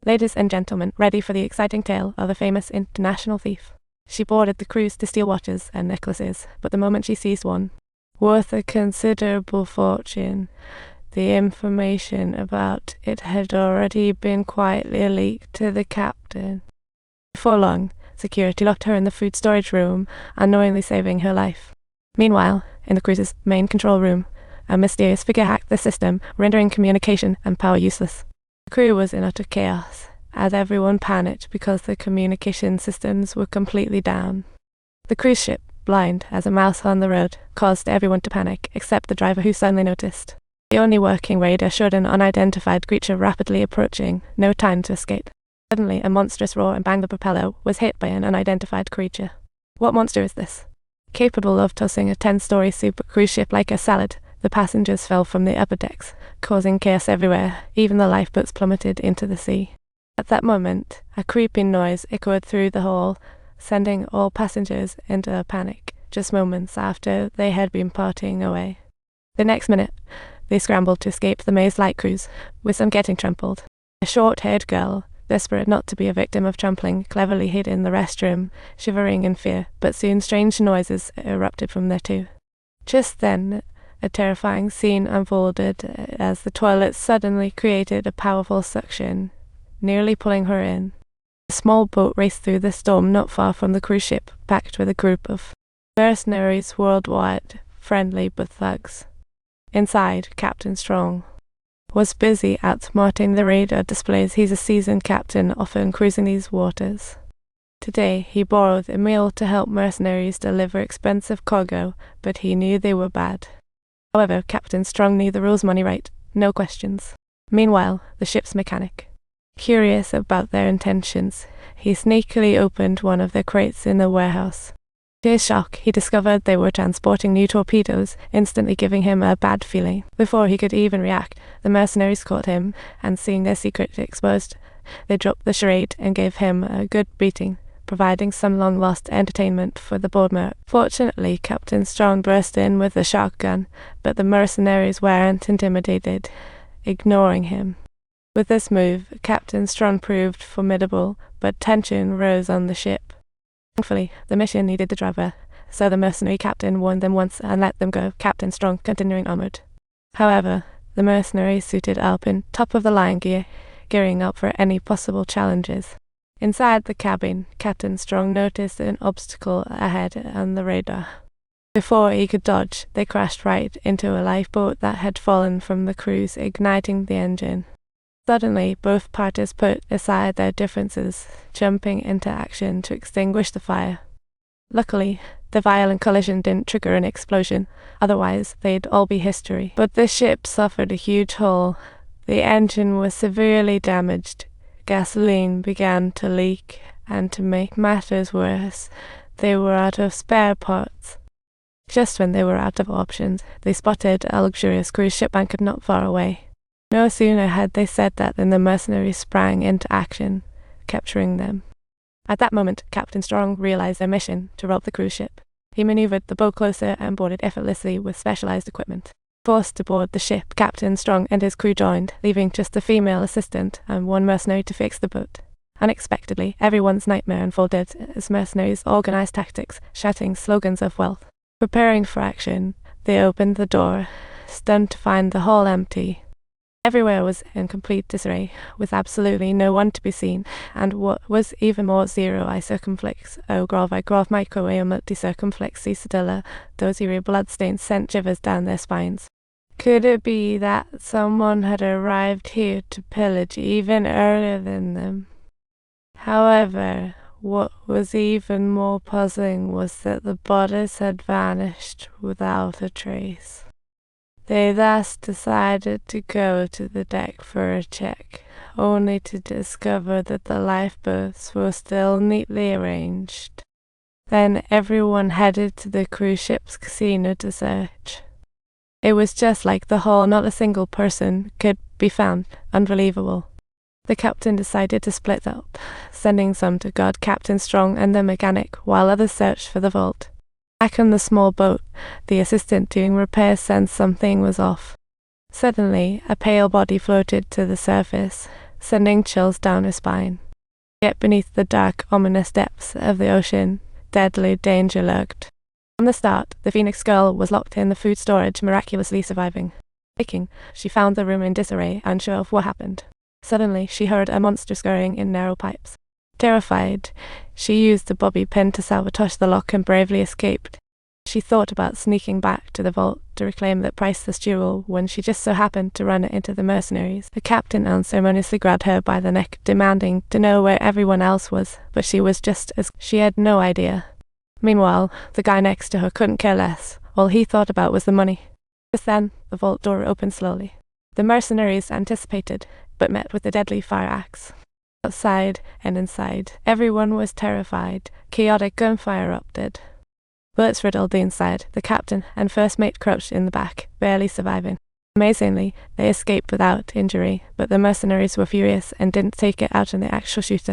Ladies and gentlemen, ready for the exciting tale of the famous international thief. She boarded the cruise to steal watches and necklaces, but the moment she seized one, worth a considerable fortune, the information about it had already been quietly leaked to the captain. Before long, security locked her in the food storage room, unknowingly saving her life. Meanwhile, in the cruise's main control room, a mysterious figure hacked the system, rendering communication and power useless. The crew was in utter chaos, as everyone panicked because the communication systems were completely down. The cruise ship, blind as a mouse on the road, caused everyone to panic, except the driver, who suddenly noticed the only working radar showed an unidentified creature rapidly approaching, no time to escape. Suddenly, a monstrous roar and bang the propeller was hit by an unidentified creature. What monster is this? Capable of tossing a 10-story super cruise ship like a salad, the passengers fell from the upper decks, causing chaos everywhere. Even the lifeboats plummeted into the sea. At that moment, a creeping noise echoed through the hull, sending all passengers into a panic, just moments after they had been parting away. The next minute, they scrambled to escape the Maze Light cruise, with some getting trampled. A short-haired girl, desperate not to be a victim of trampling, cleverly hid in the restroom, shivering in fear, but soon strange noises erupted from there too. Just then, a terrifying scene unfolded as the toilet suddenly created a powerful suction, nearly pulling her in. A small boat raced through the storm not far from the cruise ship, packed with a group of mercenaries worldwide, friendly but thugs. Inside, Captain Strong was busy outsmarting the radar displays. He's a seasoned captain, often cruising these waters. Today, he borrowed a meal to help mercenaries deliver expensive cargo, but he knew they were bad. However, Captain Strong knew the rules money right, no questions. Meanwhile, the ship's mechanic, curious about their intentions, he sneakily opened one of the crates in the warehouse. To his shock, he discovered they were transporting new torpedoes, instantly giving him a bad feeling. Before he could even react, the mercenaries caught him, and seeing their secret exposed, they dropped the charade and gave him a good beating, providing some long-lost entertainment for the boardmate. Fortunately, Captain Strong burst in with a shotgun, but the mercenaries weren't intimidated, ignoring him. With this move, Captain Strong proved formidable, but tension rose on the ship. Thankfully, the mission needed the driver, so the mercenary captain warned them once and let them go, Captain Strong continuing onward. However, the mercenaries suited up in top-of-the-line gear, gearing up for any possible challenges. Inside the cabin, Captain Strong noticed an obstacle ahead on the radar. Before he could dodge, they crashed right into a lifeboat that had fallen from the cruise, igniting the engine. Suddenly, both parties put aside their differences, jumping into action to extinguish the fire. Luckily, the violent collision didn't trigger an explosion, otherwise they'd all be history. But the ship suffered a huge hole. The engine was severely damaged. Gasoline began to leak, and to make matters worse, they were out of spare parts. Just when they were out of options, they spotted a luxurious cruise ship anchored not far away. No sooner had they said that than the mercenaries sprang into action, capturing them. At that moment, Captain Strong realized their mission to rob the cruise ship. He maneuvered the boat closer and boarded effortlessly with specialized equipment. Forced to board the ship, Captain Strong and his crew joined, leaving just the female assistant and one mercenary to fix the boat. Unexpectedly, everyone's nightmare unfolded as mercenaries organized tactics, shouting slogans of wealth. Preparing for action, they opened the door, stunned to find the hull empty. Everywhere was in complete disarray, with absolutely no one to be seen, and what was even more, zero eye circumflex, o gravi grav microwave multi-circumflex citadella, those eerie bloodstains sent shivers down their spines. Could it be that someone had arrived here to pillage even earlier than them? However, what was even more puzzling was that the bodies had vanished without a trace. They thus decided to go to the deck for a check, only to discover that the lifeboats were still neatly arranged. Then everyone headed to the cruise ship's casino to search. It was just like the hull, not a single person could be found. Unbelievable. The captain decided to split up, sending some to guard Captain Strong and the mechanic, while others searched for the vault. Back on the small boat, the assistant doing repairs sensed something was off. Suddenly, a pale body floated to the surface. sending chills down her spine. Yet beneath the dark, ominous depths of the ocean, deadly danger lurked. From the start, the Phoenix girl was locked in the food storage, miraculously surviving. Waking, she found the room in disarray, unsure of what happened. Suddenly, she heard a monster scurrying in narrow pipes. Terrified, she used the bobby pin to sabotage the lock and bravely escaped. She thought about sneaking back to the vault to reclaim that priceless jewel when she just so happened to run into the mercenaries. The captain unceremoniously grabbed her by the neck, demanding to know where everyone else was, but she was just as she had no idea. Meanwhile, the guy next to her couldn't care less. All he thought about was the money. Just then, the vault door opened slowly. The mercenaries anticipated, but met with a deadly fire axe. Outside and inside, everyone was terrified. Chaotic gunfire erupted. Bullets riddled the inside. The captain and first mate crouched in the back, barely surviving. Amazingly, they escaped without injury, but the mercenaries were furious and didn't take it out on the actual shooter.